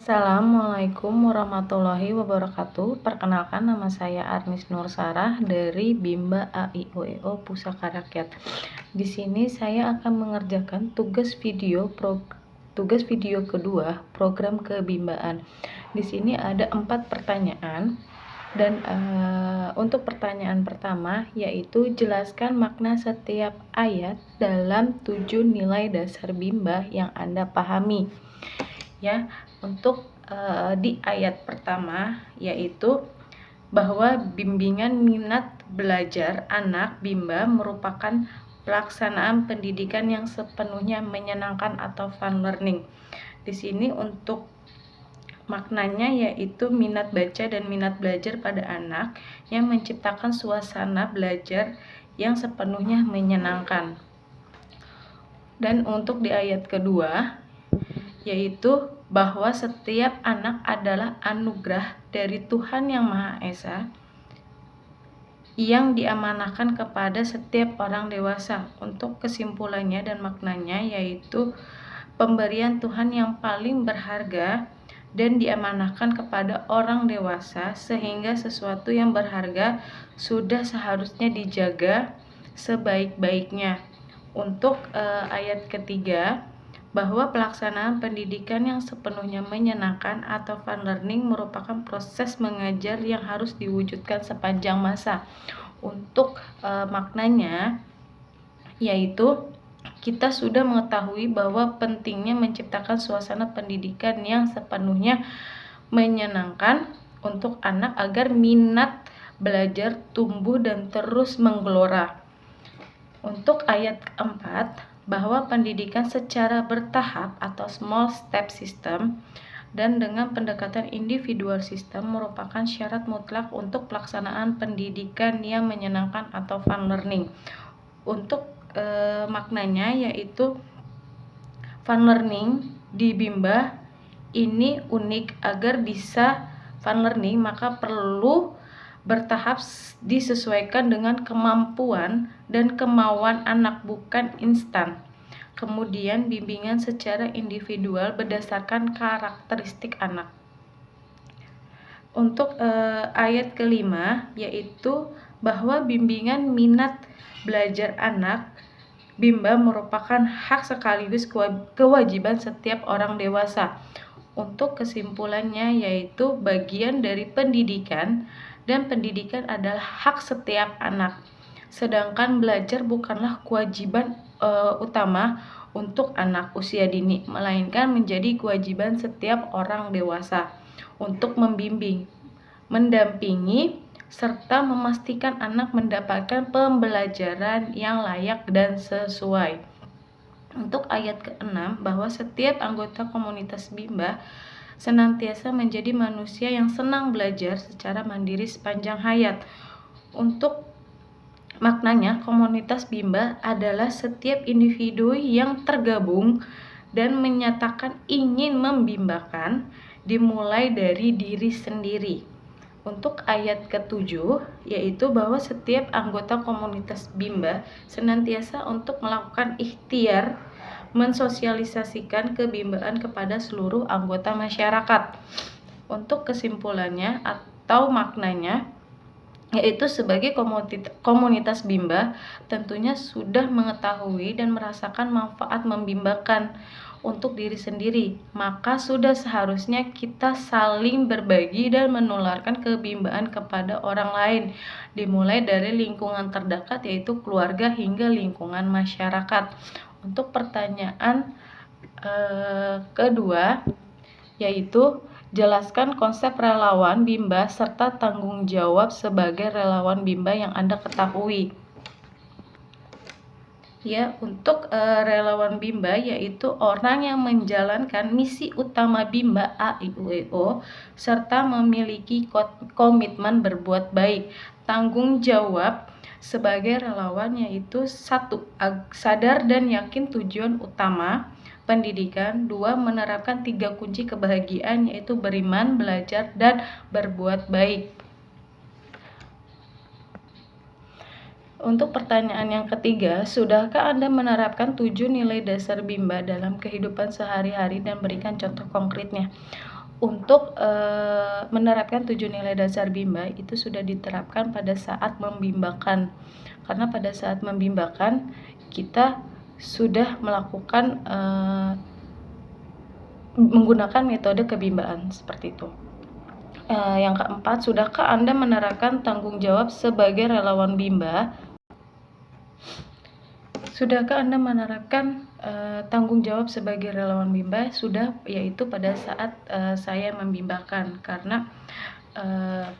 Assalamualaikum warahmatullahi wabarakatuh. Perkenalkan, nama saya Arnis Nur Sarah dari Bimba AIUEO Pusaka Rakyat. Di sini saya akan mengerjakan tugas video kedua program kebimbaan. Di sini ada 4 pertanyaan dan untuk pertanyaan pertama yaitu jelaskan makna setiap ayat dalam 7 nilai dasar Bimba yang Anda pahami. Ya, untuk di ayat pertama yaitu bahwa bimbingan minat belajar anak Bimba merupakan pelaksanaan pendidikan yang sepenuhnya menyenangkan atau fun learning. Di sini untuk maknanya yaitu minat baca dan minat belajar pada anak yang menciptakan suasana belajar yang sepenuhnya menyenangkan. Dan untuk di ayat kedua yaitu bahwa setiap anak adalah anugerah dari Tuhan Yang Maha Esa yang diamanahkan kepada setiap orang dewasa. Untuk kesimpulannya dan maknanya yaitu pemberian Tuhan yang paling berharga dan diamanahkan kepada orang dewasa, sehingga sesuatu yang berharga sudah seharusnya dijaga sebaik-baiknya. Untuk ayat ketiga, bahwa pelaksanaan pendidikan yang sepenuhnya menyenangkan atau fun learning merupakan proses mengajar yang harus diwujudkan sepanjang masa. Untuk maknanya yaitu kita sudah mengetahui bahwa pentingnya menciptakan suasana pendidikan yang sepenuhnya menyenangkan untuk anak agar minat belajar tumbuh dan terus menggelora. Untuk ayat keempat, bahwa pendidikan secara bertahap atau small step system dan dengan pendekatan individual system merupakan syarat mutlak untuk pelaksanaan pendidikan yang menyenangkan atau fun learning. Untuk maknanya yaitu fun learning di Bimba ini unik. Agar bisa fun learning maka perlu bertahap disesuaikan dengan kemampuan dan kemauan anak, bukan instan. Kemudian bimbingan secara individual berdasarkan karakteristik anak. Untuk ayat kelima yaitu bahwa bimbingan minat belajar anak Bimba merupakan hak sekaligus kewajiban setiap orang dewasa. Untuk kesimpulannya yaitu bagian dari pendidikan dan pendidikan adalah hak setiap anak. Sedangkan belajar bukanlah kewajiban utama untuk anak usia dini, melainkan menjadi kewajiban setiap orang dewasa untuk membimbing, mendampingi, serta memastikan anak mendapatkan pembelajaran yang layak dan sesuai. Untuk ayat ke-6, bahwa setiap anggota komunitas Bimba senantiasa menjadi manusia yang senang belajar secara mandiri sepanjang hayat. Untuk maknanya, komunitas Bimba adalah setiap individu yang tergabung dan menyatakan ingin membimbakan, dimulai dari diri sendiri. Untuk ayat ke-7 yaitu bahwa setiap anggota komunitas Bimba senantiasa untuk melakukan ikhtiar mensosialisasikan kebimbaan kepada seluruh anggota masyarakat. Untuk kesimpulannya atau maknanya yaitu sebagai komunitas Bimba tentunya sudah mengetahui dan merasakan manfaat membimbakan untuk diri sendiri, maka sudah seharusnya kita saling berbagi dan menularkan kebimbaan kepada orang lain, dimulai dari lingkungan terdekat yaitu keluarga hingga lingkungan masyarakat. Untuk pertanyaan kedua yaitu jelaskan konsep relawan Bimba serta tanggung jawab sebagai relawan Bimba yang Anda ketahui. Ya, untuk relawan Bimba yaitu orang yang menjalankan misi utama Bimba AIUEO serta memiliki komitmen berbuat baik. Tanggung jawab sebagai relawan yaitu 1. Sadar dan yakin tujuan utama pendidikan. 2. Menerapkan 3 kunci kebahagiaan yaitu beriman, belajar, dan berbuat baik. Untuk pertanyaan yang ketiga, sudahkah Anda menerapkan 7 nilai dasar Bimba dalam kehidupan sehari-hari dan berikan contoh konkretnya? untuk menerapkan 7 nilai dasar Bimba itu sudah diterapkan pada saat membimbakan. Karena pada saat membimbakan kita sudah melakukan menggunakan metode kebimbaan seperti itu. Yang keempat, sudahkah Anda menerapkan tanggung jawab sebagai relawan Bimba? Sudahkah Anda menerapkan tanggung jawab sebagai relawan Bimba? Sudah, yaitu pada saat saya membimbakan. Karena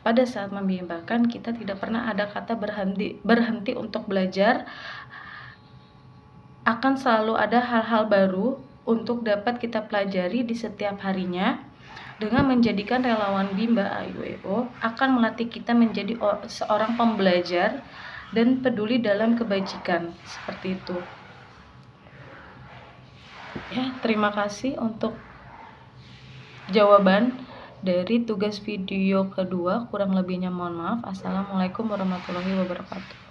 pada saat membimbakan kita tidak pernah ada kata berhenti untuk belajar. Akan selalu ada hal-hal baru untuk dapat kita pelajari di setiap harinya. Dengan menjadikan relawan Bimba AIWO akan melatih kita menjadi seorang pembelajar dan peduli dalam kebajikan, seperti itu. Ya, terima kasih untuk jawaban dari tugas video kedua. Kurang lebihnya mohon maaf. Assalamualaikum warahmatullahi wabarakatuh.